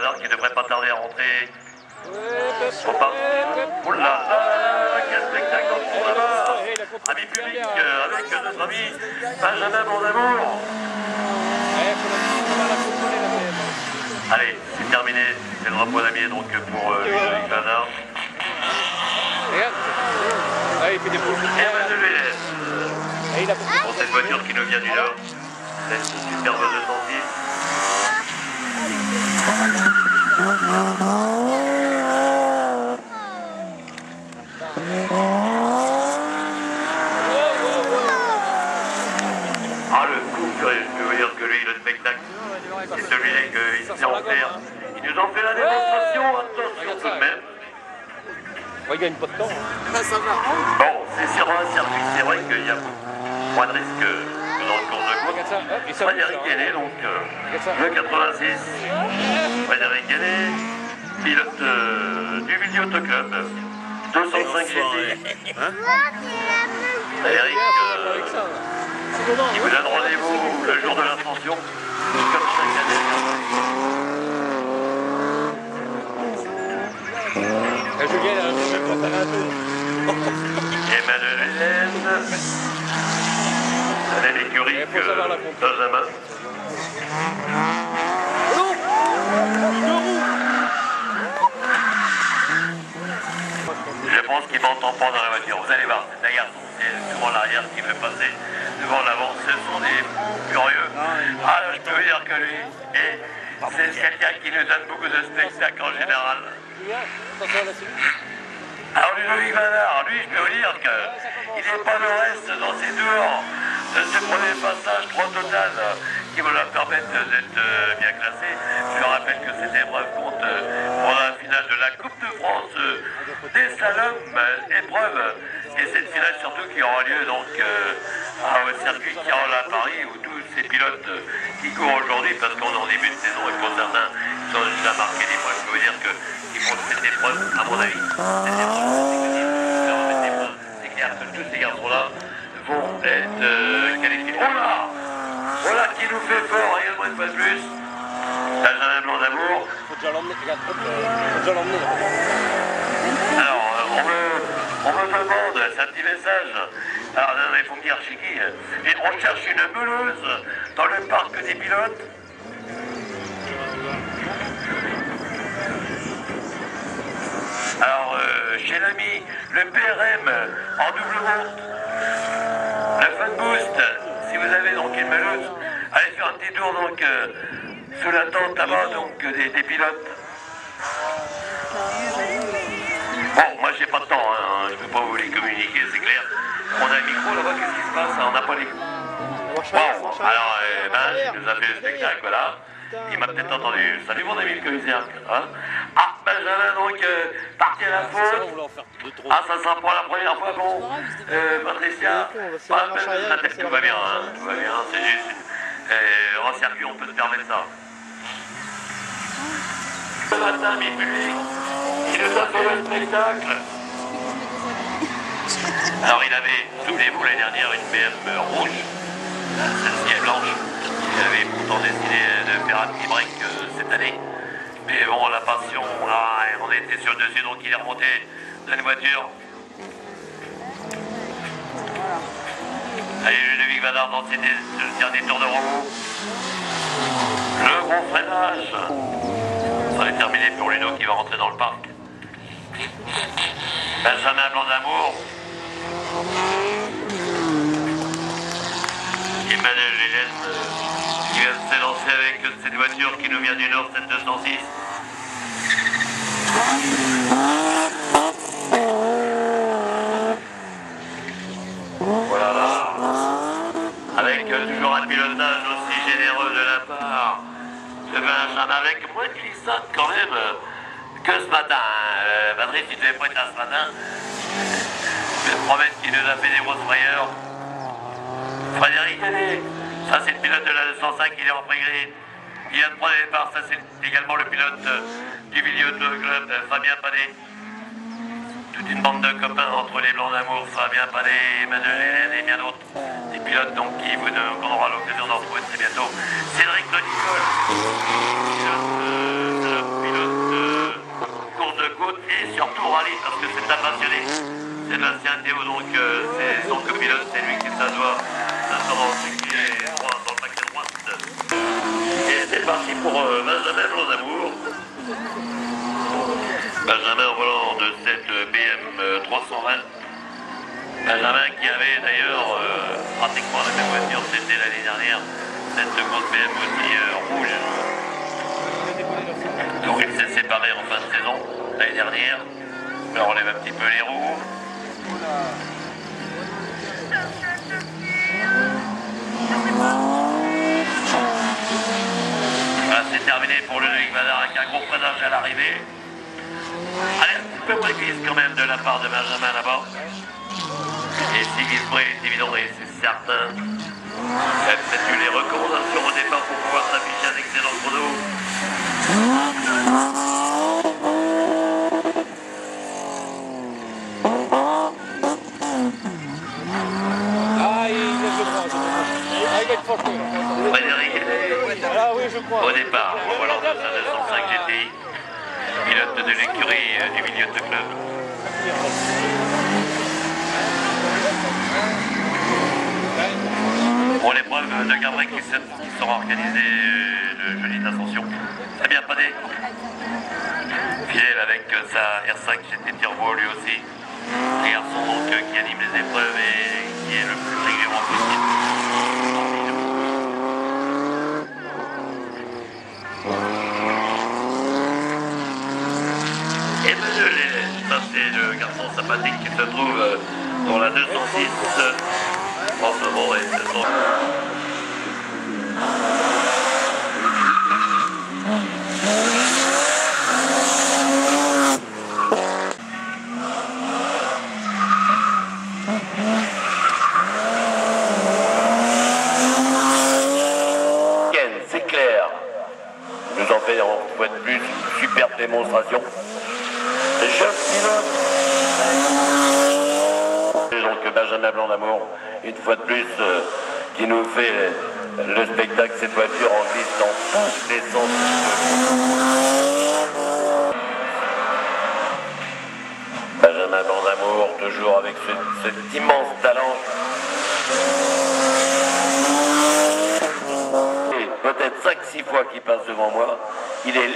Vador qui devrait pas tarder à rentrer. Oh là là, quel spectacle dans le fond là-bas. Amis publics, avec notre ami Benjamin Bondamour. Allez, c'est terminé, c'est le drapeau d'amier donc pour Ludovic Vador. Regarde, ah, il fait des boules. Et pour cette voiture qui nous vient du Nord, cette superbe 206. Ah, le coup, je peux vous dire que lui, le spectacle, c'est celui-là qu'il sait en faire. Il nous en fait la démonstration, attention tout de même. Ouais, il gagne pas de temps. Hein. Ça va. Bon, c'est sur un circuit, c'est vrai qu'il y a moins de risques que dans le cours de course. Frédéric Guéné, donc le 86. Frédéric Guéné, pilote du Villiers Autoclub, 205 GT. Frédéric, qui vous donne rendez-vous le jour de l'ascension, comme chaque année. Julien, là, je vais préparer un peu. Emmanuel Hélène, c'est l'écurie Benjamin. Je pense qu'il m'entend pas dans la voiture. Vous allez voir, c'est un garçon, c'est souvent l'arrière qui veut passer. Devant l'avant, ce sont des curieux. Ah, je peux vous dire que lui, c'est quelqu'un qui nous donne beaucoup de spectacles en général. Alors Ludovic Vador, lui, je peux vous dire qu'il n'est pas de reste dans ses dehors de ce premier passage 3 total qui va leur permettre d'être bien classé. Je rappelle que cette épreuve compte pour la finale de la Coupe de France des slaloms épreuve. Et cette finale surtout qui aura lieu donc au circuit Carole à Paris où tous ces pilotes qui courent aujourd'hui, parce qu'on est en début de saison et pour certains ils ont déjà marqué des points, je peux vous dire qu'ils font cette épreuve, à mon avis, cette épreuve, c'est clair que tous ces garçons-là vont être qualifiés. Oh là, voilà qui nous fait fort également une fois de plus. Benjamin Bondamour. Faut déjà l'emmener, regarde, faut déjà l'emmener. Alors, on me demande, c'est un petit message. Alors, il faut me dire chez qui. Et on cherche une meuleuse dans le parc des pilotes. Alors, chez l'ami, le PRM en double monte, le Fun Boost, si vous avez donc une meuleuse, allez faire un petit tour donc sous la tente là-bas donc des pilotes. Bon, moi j'ai pas de temps, hein, je peux pas vous les communiquer, c'est clair. On a un micro là-bas, qu'est-ce qui se passe? On n'a pas les... Bon, alors, il nous a fait le spectacle, voilà. Il m'a peut-être entendu. Salut mon ami le commissaire. Hein, ah, Benjamin donc parti à la faute. Ah, ça sera pour la première fois, bon. Patricia, tout va bien, hein, tout va bien, c'est juste. En circuit, on peut se permettre ça. Ce matin, mes publics, il nous a fait le spectacle. Alors, il avait, souvenez-vous, l'année dernière, une BM rouge. Celle-ci est blanche. Il avait pourtant décidé de faire un petit break cette année. Mais bon, la passion, là, on était sur le dessus, donc il est remonté dans une voiture. Allez, Ludovic Vador dans le dernier tour de roue. Le gros freinage. Ça va être terminé pour Ludo qui va rentrer dans le parc. Benjamin Bondamour. Emmanuel Hélène qui vient de s'élancer avec cette voiture qui nous vient du Nord, cette 206. Voilà là. Avec toujours un pilotage aussi généreux de la part de Benjamin, avec moins de glissade quand même que ce matin. Patrice, tu devais pas être là ce matin. Je vais te promettre qu'il nous a fait des grosses frayeurs. Frédéric Guéné, ça c'est le pilote de la 205, il est en pré-grid. Il vient de prendre le départ, ça c'est également le pilote du Villiers Autoclub, Fabien Padet. Toute une bande de copains entre les Blancs d'Amour, Fabien Padet, Emmanuel Hélène et bien d'autres. Des pilotes donc qui qu'on aura l'occasion d'en retrouver très bientôt. Cédric Le Nicole, pilote Australie parce que c'est un passionné. Sébastien Théo, donc c'est son copilote, c'est lui qui s'assoit dans le pied droit, dans le paquet droite. Et c'est parti pour Benjamin Blanc d'Amour. Benjamin au volant de cette BM 320. Benjamin qui avait d'ailleurs pratiquement la même voiture, c'était l'année dernière, cette grosse BM aussi rouge. Donc il s'est séparé en fin de saison l'année dernière. Je relève un petit peu les roues. Voilà, c'est terminé pour le Loïc Vadar avec un gros freinage à l'arrivée. Allez, un petit peu précise quand même de la part de Benjamin là-bas. Et Sylvie Spray est évident et c'est certain. Il a peut-être eu les recommandations au départ pour pouvoir s'afficher un excellent chrono. Frédéric, au départ, au volant de sa 205 GTI, pilote de l'écurie du milieu de club. Pour l'épreuve de Gabriel qui sera organisée le jeudi d'Ascension. Très bien padé. Fidèle avec sa R5 GT Turbo lui aussi. Les garçons donc qui animent les épreuves et qui est le plus régulièrement possible. Et monsieur Lélès, ça c'est le garçon sympathique qui se trouve dans la 206 en ce moment et c'est son... C'est clair, nous en fait une fois de plus une superbe démonstration. Les chefs pilotes. Et donc Benjamin Blanc d'Amour, une fois de plus, qui nous fait le spectacle, cette voiture en glisse dans tous les sens. Benjamin Blanc d'Amour, toujours avec cet immense talent. Peut-être 5-6 fois qu'il passe devant moi, il est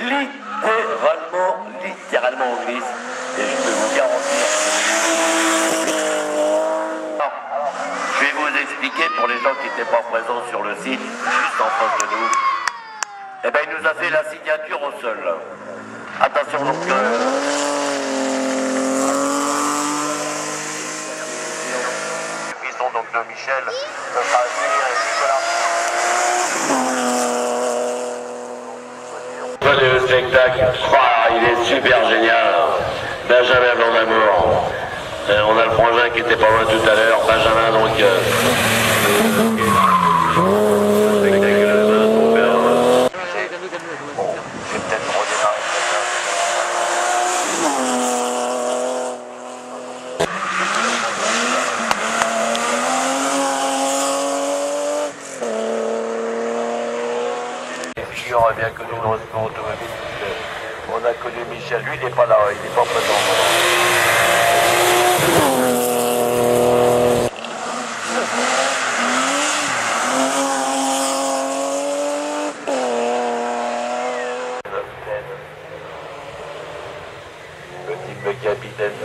littéralement en glisse, et je peux vous garantir. Je vais vous expliquer pour les gens qui n'étaient pas présents sur le site, juste en face de nous. Eh bien, il nous a fait la signature au sol. Attention donc. Ils sont donc de Michel, ce sera le spectacle, il est super génial. Benjamin Blanc d'Amour. On a le frangin qui était pas loin tout à l'heure. Benjamin donc. Bon, je vais peut-être redémarrer. Qui aurait bien connu dans le sport automobile. On a connu Michel, lui il n'est pas là, il n'est pas présent. Le type capitaine.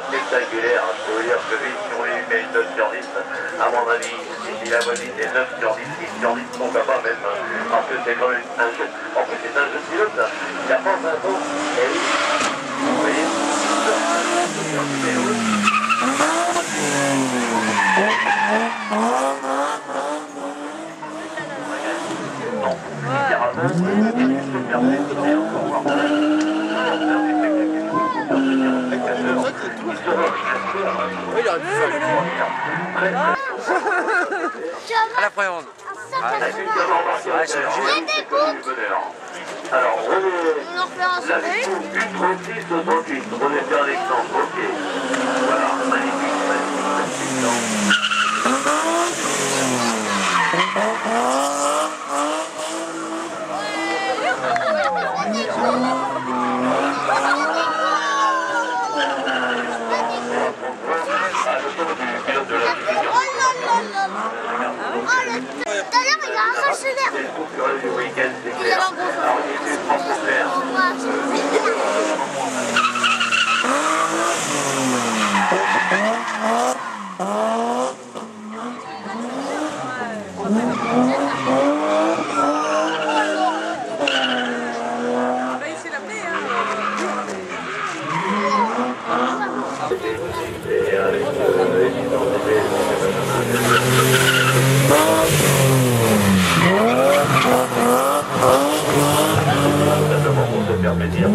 Spectaculaire, je peux vous dire que 8 sur 8 mais 9 sur 10, à mon avis, si la valide est 9 sur 10, 6 sur 10, pourquoi pas même, parce que c'est quand même un jeu, en plus c'est un jeu pilote, il n'y a pas d'info, et oui, vous voyez, À la préhende. Alors, la victoire 136-68, René Alexandre, ok. Voilà, magnifique, Tout à l'heure, il a arraché l'air. Il a un faire plaisir.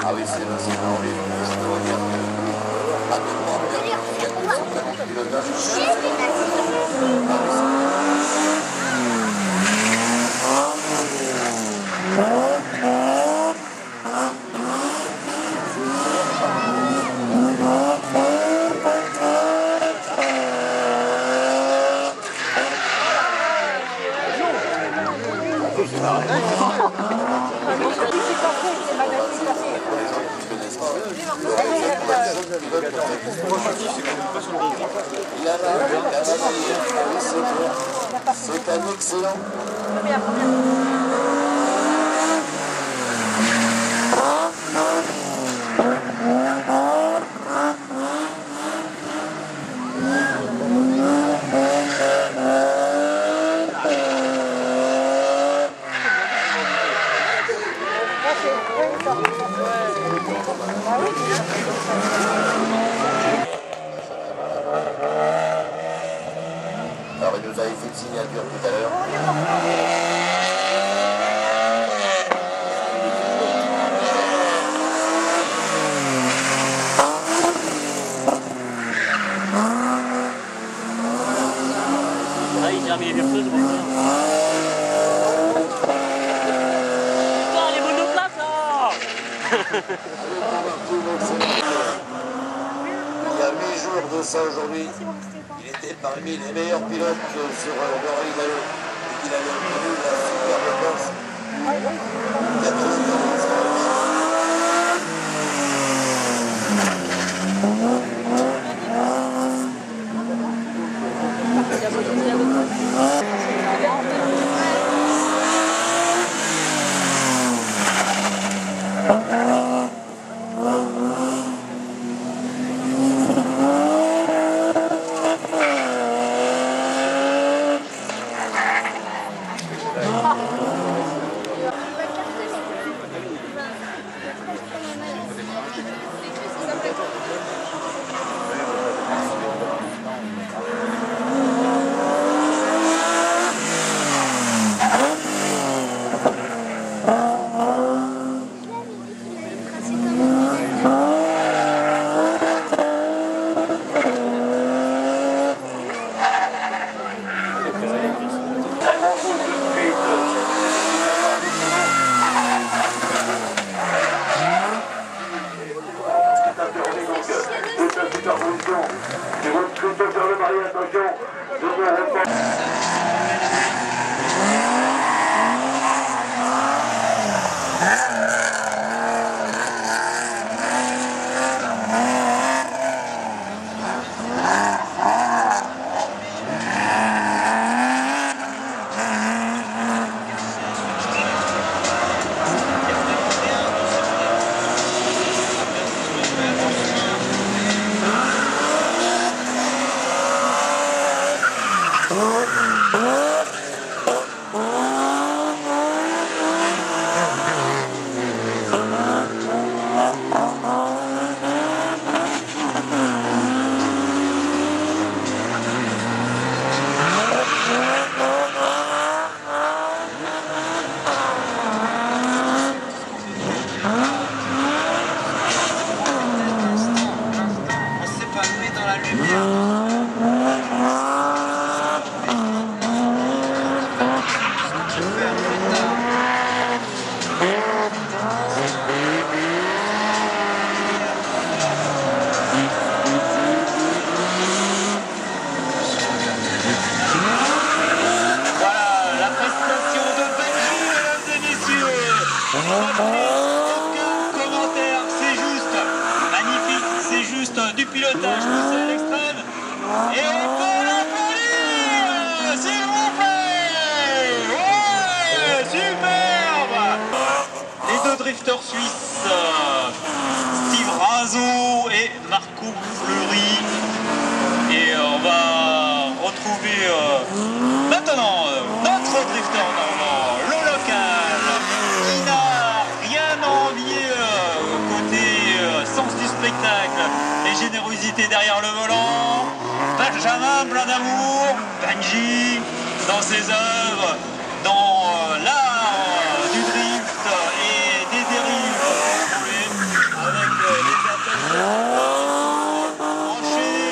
Ah oui, c'est c'est un excellent. Alors il nous avait fait une signature tout à l'heure. Ah, il a mis les personnes, c'est pour ça. Putain, les monoplaces là. Il y a 8 jours de ça aujourd'hui. Il était parmi les meilleurs pilotes sur le Rallye Gallo. Et il avait obtenu la superbe place. 4e position. Je vois plutôt faire le mari, attention. Je me repars. Aucun commentaire, c'est juste magnifique, c'est juste du pilotage poussé à l'extrême. Et on peut l'applaudir, s'il vous plaît. Ouais, superbe. Les deux drifters suisses, Steve Razo et Marco Fleury. Et on va retrouver maintenant notre drifter normand, le local, qui n'a rien à envier côté sens du spectacle et générosité derrière le volant. Benjamin plein d'amour, Benji dans ses œuvres, dans l'art du drift et des dérives, avec les appels branchés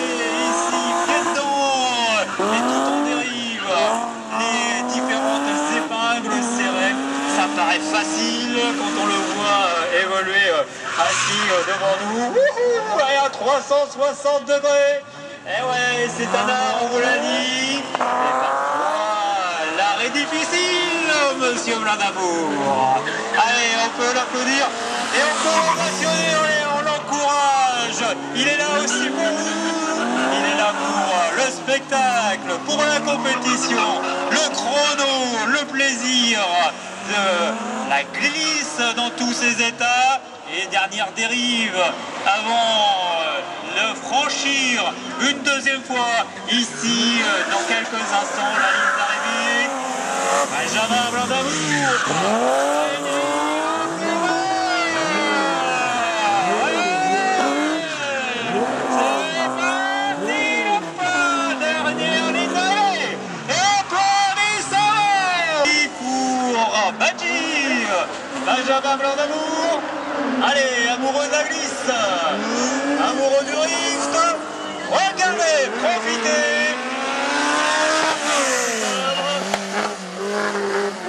ici, pieds dedans, et tout en dérive, les différentes épingles serrées. Ça paraît facile quand on le voit évoluer assis devant nous. Wouhou, à 360 degrés. Eh ouais, c'est un art, on vous l'a dit. Et parfois, l'art est difficile, monsieur Blandamour. Allez, on peut l'applaudir et on peut l'ovationner, on l'encourage. Il est là aussi pour vous. Il est là pour le spectacle, pour la compétition, le chrono, le plaisir de la glisse dans tous ses états. Et dernière dérive avant de franchir une deuxième fois ici dans quelques instants la ligne d'arrivée. Benjamin Blandamour. Benjamin Blandamour. Allez, amoureux de la glisse, amoureux du drift, regardez, profitez.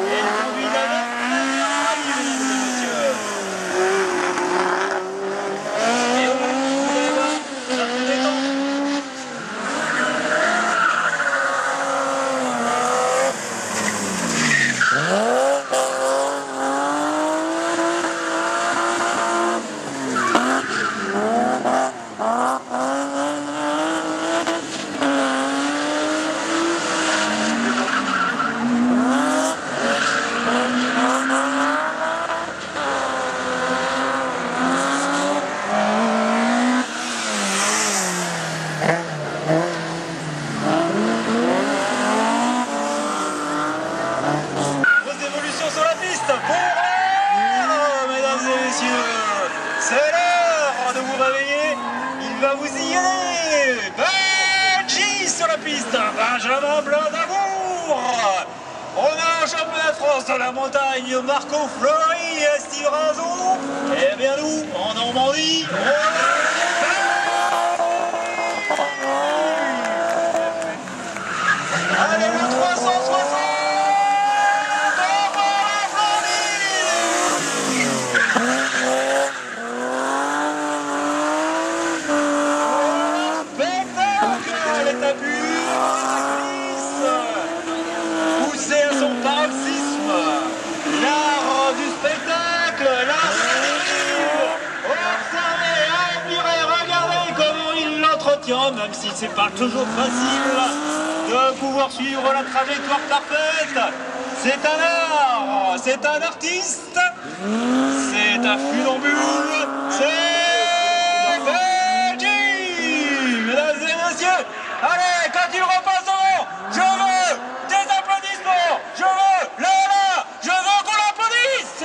Et le formidable arrive, mesdames et messieurs. Et vous allez voir, ça se détend. C'est l'heure de vous réveiller, il va vous y aller. Benji sur la piste, Benjamin Blandamour. On a un championnat de France dans la montagne, Marco Fleury et Steve Razo. Et bien nous, en Normandie, allez, le 360. tiens, même si c'est pas toujours facile de pouvoir suivre la trajectoire parfaite. C'est un art, c'est un artiste, c'est un funambule, c'est Benji, mesdames et messieurs. Allez, quand il repasse devant, je veux des applaudissements, je veux là, je veux qu'on l'applaudisse.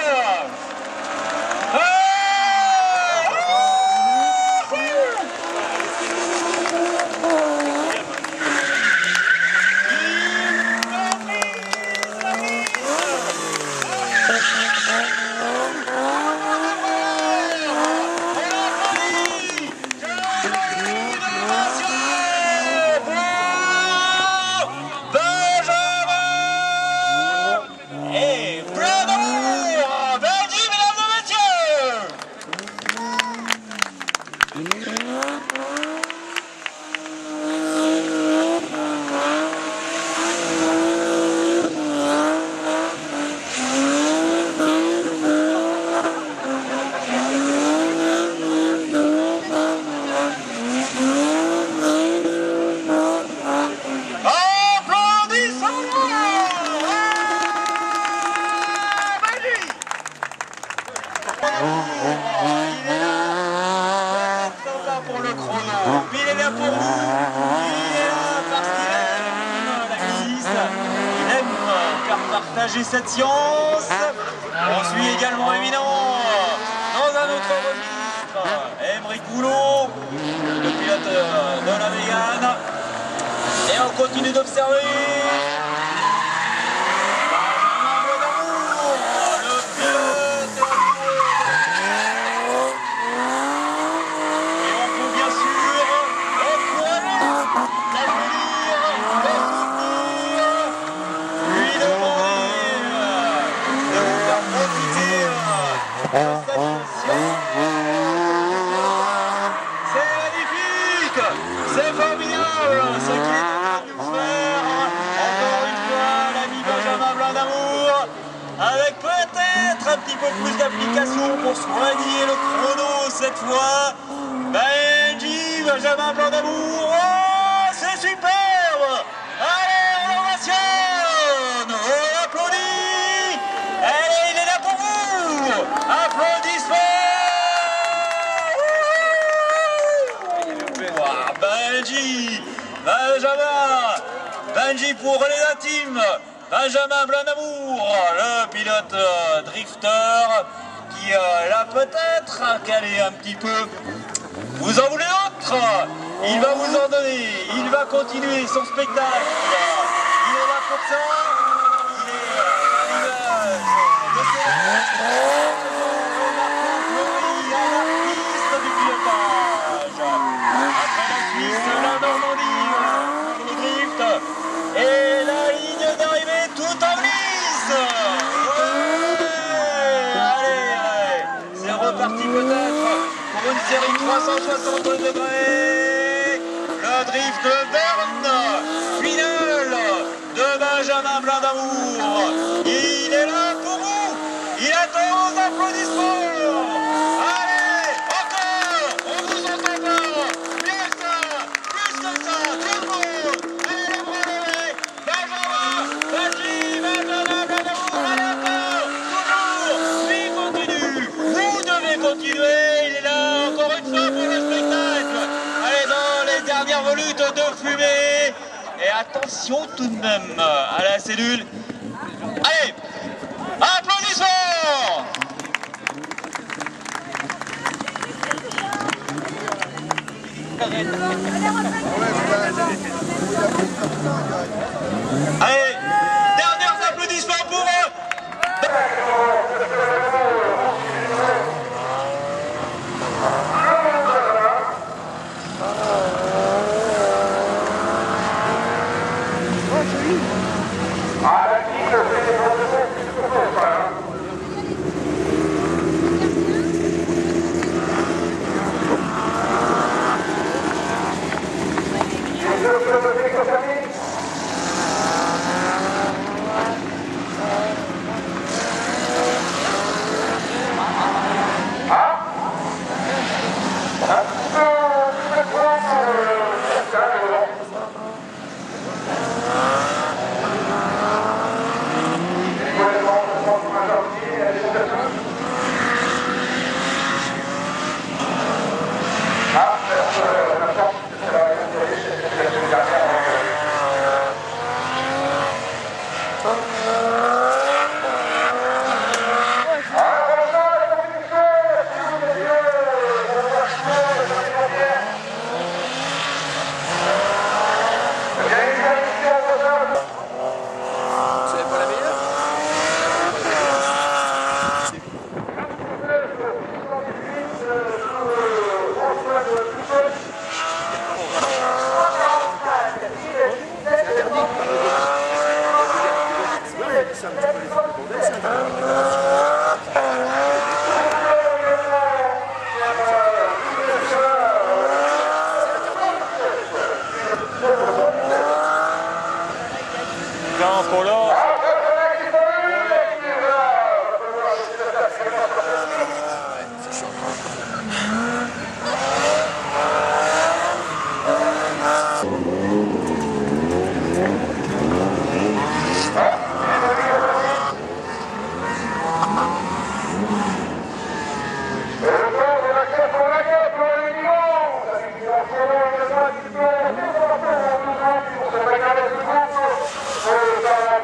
Partager cette science. On suit également évidemment dans un autre registre Aymeric Coulot, le pilote de la Mégane. Et on continue d'observer le pilote. Et on peut bien sûr l'encourager, l'applaudir, le soutenir, lui demander de vous faire profiter de cette session. C'est magnifique, c'est formidable ce qu'il est en train de nous faire. Encore une fois, l'ami Benjamin Blanc-d'Amour, avec peut-être un petit peu plus d'application pour soigner le chrono cette fois. Benjamin Blanc-d'Amour, oh, c'est superbe. Allez, on l'ovationne, on l'applaudit. Allez, il est là pour vous. Applaudissements. Benji pour les intimes, Benjamin Blanc-d'Amour, le pilote drifter qui l'a peut-être calé un petit peu. Vous en voulez d'autres? Il va vous en donner, il va continuer son spectacle. Il est là pour ça. Il est l'image de ses l'artiste du pilotage. Après la Suisse, la Normandie, le drift et la ligne d'arrivée tout en glisse. Ouais, allez, c'est reparti peut-être pour une série 360 degrés. Le drift Verne, finale de Benjamin Blanc-d'Amour. Il est là pour vous. Il attend vos applaudissements. Allez, encore, on vous entend pas. Mieux que ça, plus que ça, tout le monde. Allez, les bras levés. Benjamin, vas-y, Benjamin Blanc-d'Amour, allez encore, toujours, lui continue. Vous devez continuer, il est là encore une fois pour le spectacle. Allez, dans les dernières volutes de fumée. Et attention tout de même à la cellule. Allez, applaudissements. Allez, derniers applaudissements pour eux. Jean Polo. Gracias.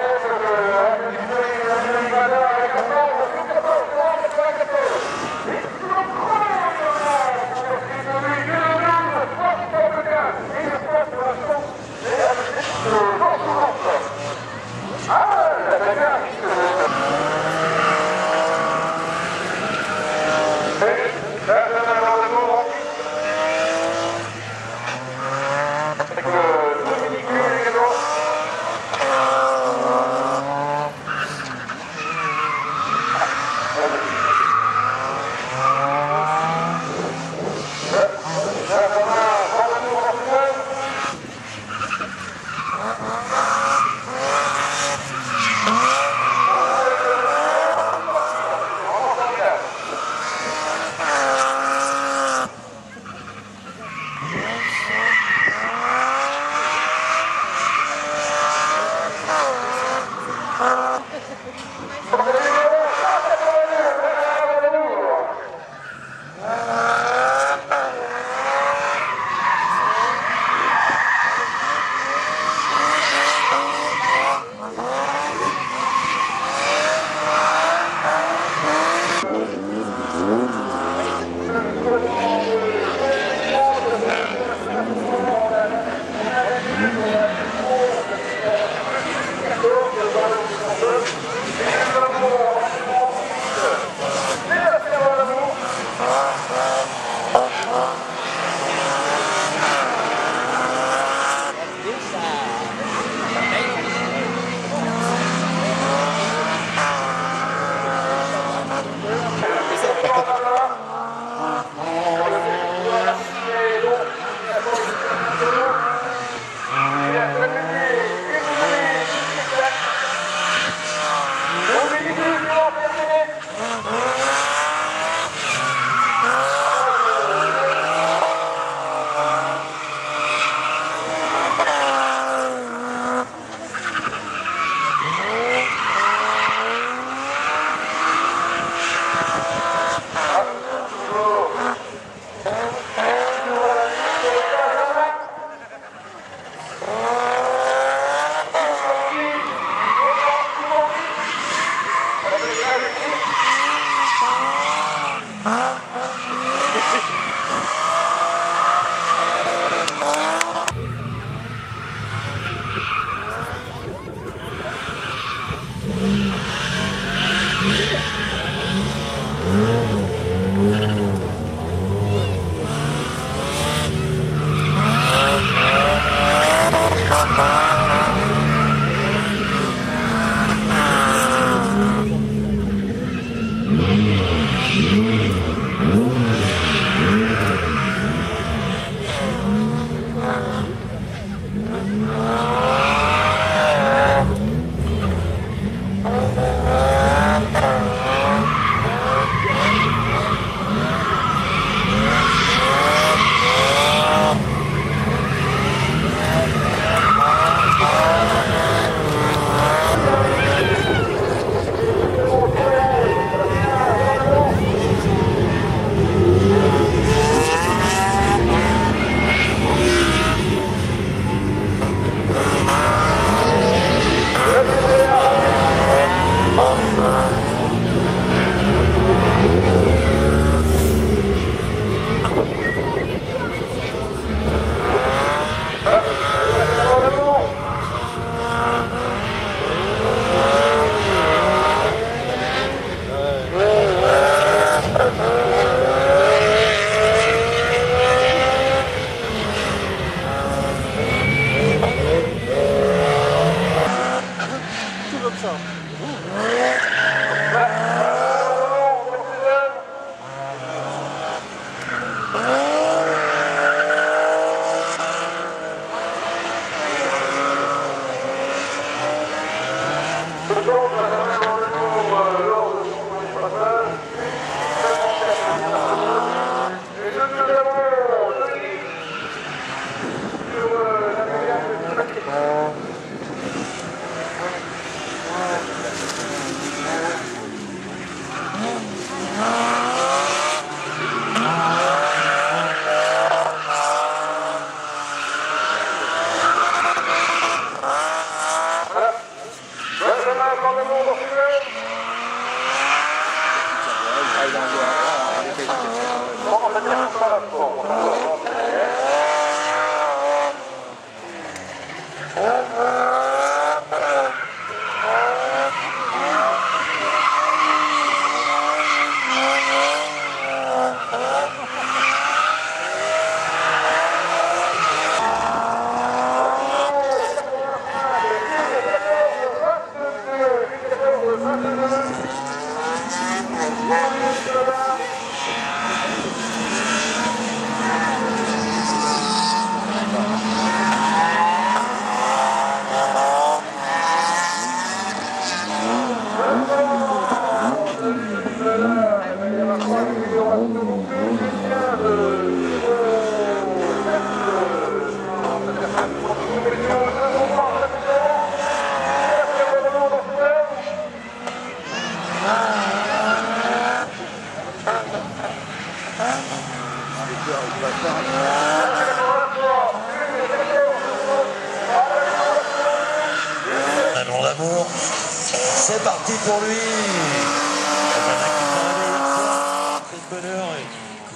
Mon amour, c'est parti pour lui.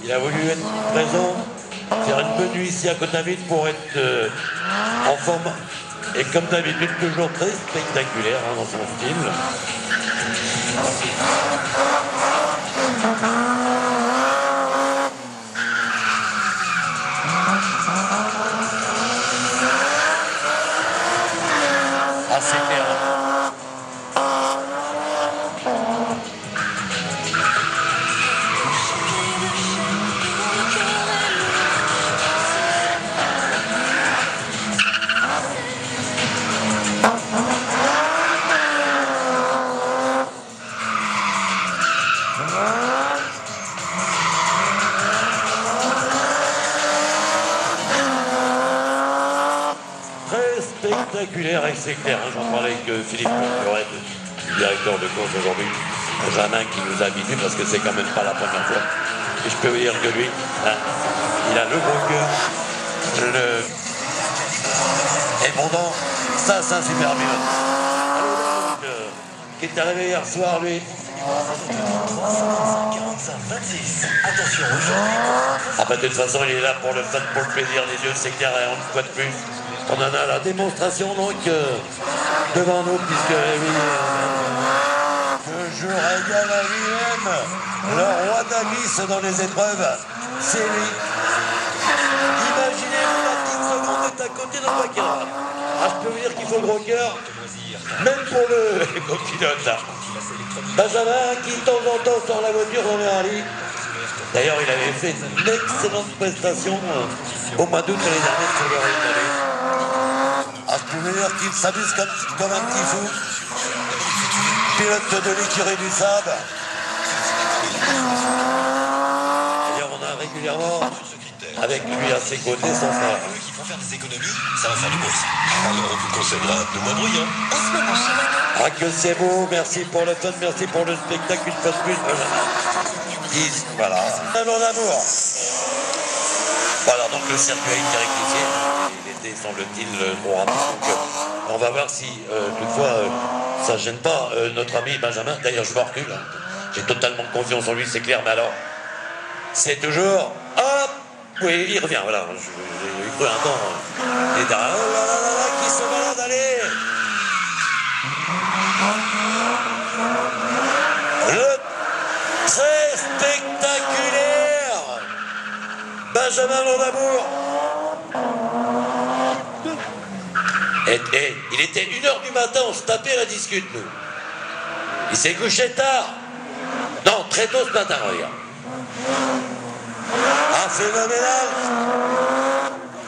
Il a voulu être présent, faire une bonne nuit ici à Côte-David pour être en forme. Et comme d'habitude, toujours très spectaculaire hein, dans son style. Ah, c'est clair. Spectaculaire et c'est clair. J'en parlais avec Philippe Lorette, le directeur de course aujourd'hui, Benjamin qui nous a invités parce que c'est quand même pas la première fois. Et je peux vous dire que lui, hein, il a le gros cœur, et pourtant, ça c'est un super pilote. Qui est arrivé hier soir, lui. 45, 26. Attention aujourd'hui. Ah bah de toute façon, il est là pour le fun, pour le plaisir des yeux, c'est clair, et une fois de plus. On en a la démonstration donc devant nous, puisque je régale à lui-même, le roi d'Abyss dans les épreuves, c'est lui. Imaginez-vous la petite seconde est à côté d'un vainqueur. Ah, je peux vous dire qu'il faut le gros cœur, même pour le copilote là. Benjamin qui de temps en temps sort la voiture dans le rallye. D'ailleurs, il avait fait une excellente prestation au mois d'août l'année dernière sur le rallye. Ah, je peux vous dire qu'il s'amuse comme un petit fou. Pilote de l'écurie du Sable. D'ailleurs, on a régulièrement avec lui à ses côtés son frère. Qui font faire des économies, ça va faire du beau. Alors on vous conseillera de moins bruyant. Ah, que c'est beau, merci pour le fun, merci pour le spectacle, une fois de plus. Voilà. Mon amour. Voilà, donc le circuit a été rectifié. Il était, semble-t-il, trop rapide. Donc, on va voir si, toutefois, ça ne gêne pas notre ami Benjamin. D'ailleurs, je me recule. J'ai totalement confiance en lui, c'est clair. Mais alors, c'est toujours... Hop! Oui, il revient, voilà. J'ai cru un temps. Il est là, oh là là là là, qui se balade, allez! Le très spectaculaire Benjamin Mon Amour. Et il était 1h du matin, on se tapait la discute, nous. Il s'est couché tard. Non, très tôt ce matin, regarde. Ah, phénoménal.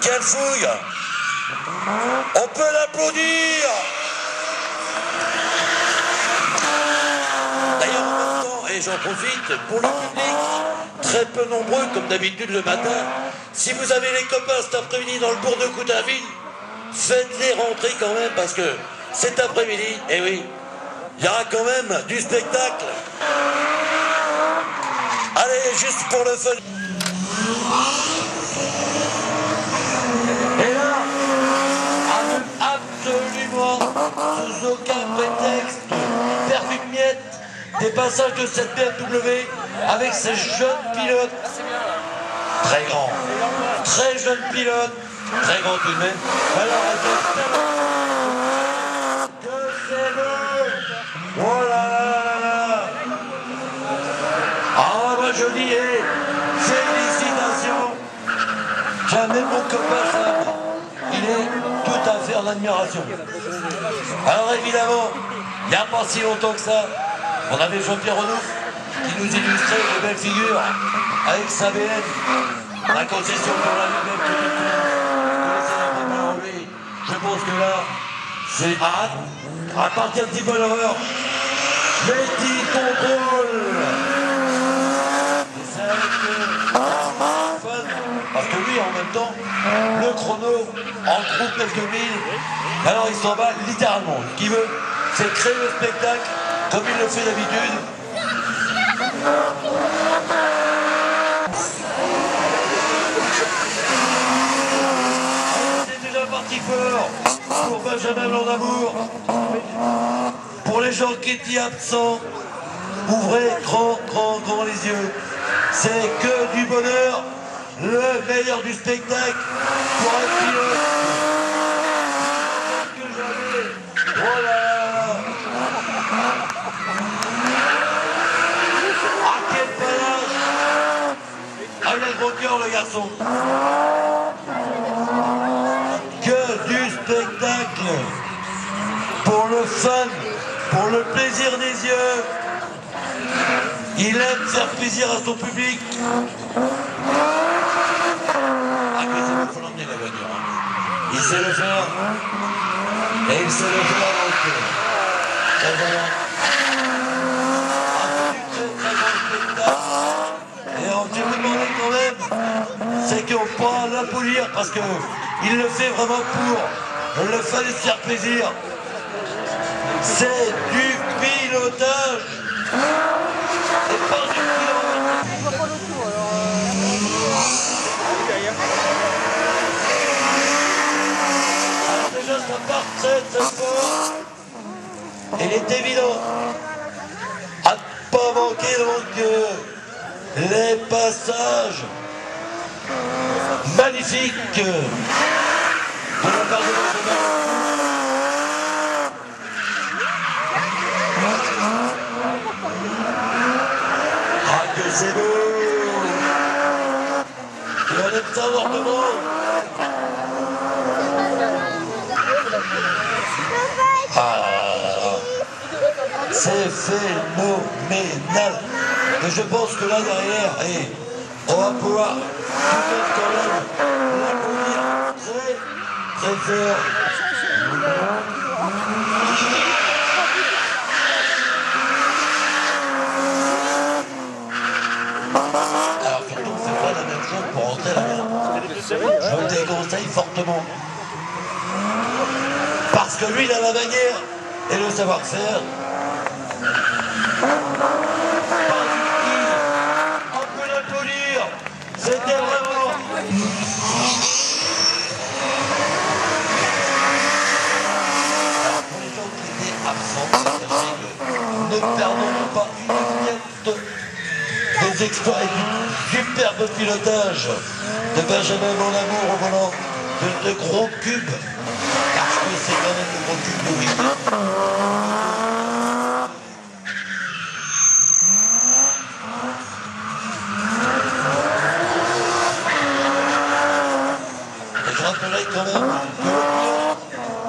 Quelle fouille. On peut l'applaudir. D'ailleurs, en même temps, et j'en profite, pour le public, très peu nombreux, comme d'habitude le matin, si vous avez les copains cet après-midi dans le bourg de Coutainville, faites-les rentrer quand même, parce que cet après-midi, eh oui, il y aura quand même du spectacle. Allez, juste pour le fun. Et là, absolument, sous aucun prétexte, des passages de cette BMW avec ces jeunes pilotes. Très grands, très jeunes pilotes, très grands tout de même. Alors, que c'est beau! Oh là là là! Ah, moi je dis, félicitations! Jamais mon copain Sam, il est tout à fait en admiration. Alors évidemment, il n'y a pas si longtemps que ça, on avait Jean-Pierre Renouf qui nous illustrait de belles figures avec sa BM, la concession pour la BM que tout le monde connaissait la lui. Je pense que là, c'est à partir de 10 bonnes heures, petit contrôle. Et ça va être fun, parce que lui, en même temps, le chrono en groupe F2000, alors il s'en va littéralement. Ce qu'il veut, c'est créer le spectacle comme il le fait d'habitude. C'est déjà parti fort pour Benjamin Blanc-d'Amour. Pour les gens qui étaient absents, ouvrez grand les yeux. C'est que du bonheur, le meilleur du spectacle pour un pilote. Oh là là! Ah, quel panache! Ah, il a le gros cœur, le garçon! Que du spectacle! Pour le fun, pour le plaisir des yeux! Il aime faire plaisir à son public! Ah, mais il faut l'emmener la voiture, hein. Il sait le faire! Et il se le fait dans le cœur. Très bien. Très grand spectacle. Et alors, je vais vous demander quand même, c'est qu'on ne peut pas l'applaudir parce qu'il le fait vraiment pour le fun et se faire plaisir. C'est du pilotage. C'est pas du pilotage. Déjà ça part très fort. Il est évident à ne pas manquer donc les passages magnifiques de la part de Benjamin. Ah que c'est beau! Et on aime ça énormément. C'est phénoménal. Et je pense que là derrière, on va pouvoir peut-être quand même l'applaudir très fort. Alors surtout, c'est pas la même chose pour rentrer à la maison. Je vous le déconseille fortement. Parce que lui, il a la manière et le savoir-faire. On peut l'applaudir. C'était vraiment... Alors pour les gens qui étaient absents, ne perdons pas une miette des exploits et du superbe pilotage de Benjamin Blanc-d'Amour au volant de gros cubes. Parce que c'est quand même le gros cube de Rivière. Je rappellerai quand même que le pilote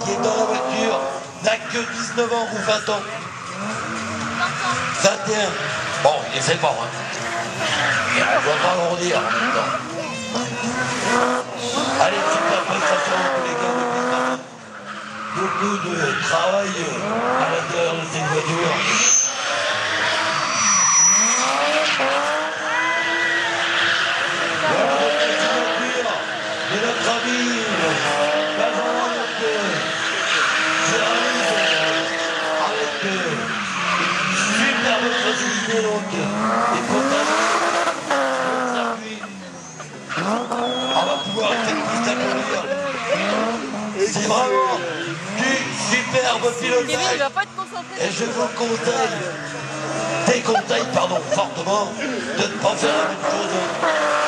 qui est dans la voiture n'a que 19 ans ou 20 ans. 21. Bon, il est fort, hein. Et on ne doit pas arrondir en même temps. Allez, super prestation pour les gars de Piston. Beaucoup de travail à l'intérieur de cette voiture. Voilà la voiture de notre ami Benjamin avec superbe facilité donc et pourtant on va pouvoir faire une piste à courir. C'est vraiment du superbe pilotage. Et je vous conseille déconseille, pardon, fortement de ne pas faire la même chose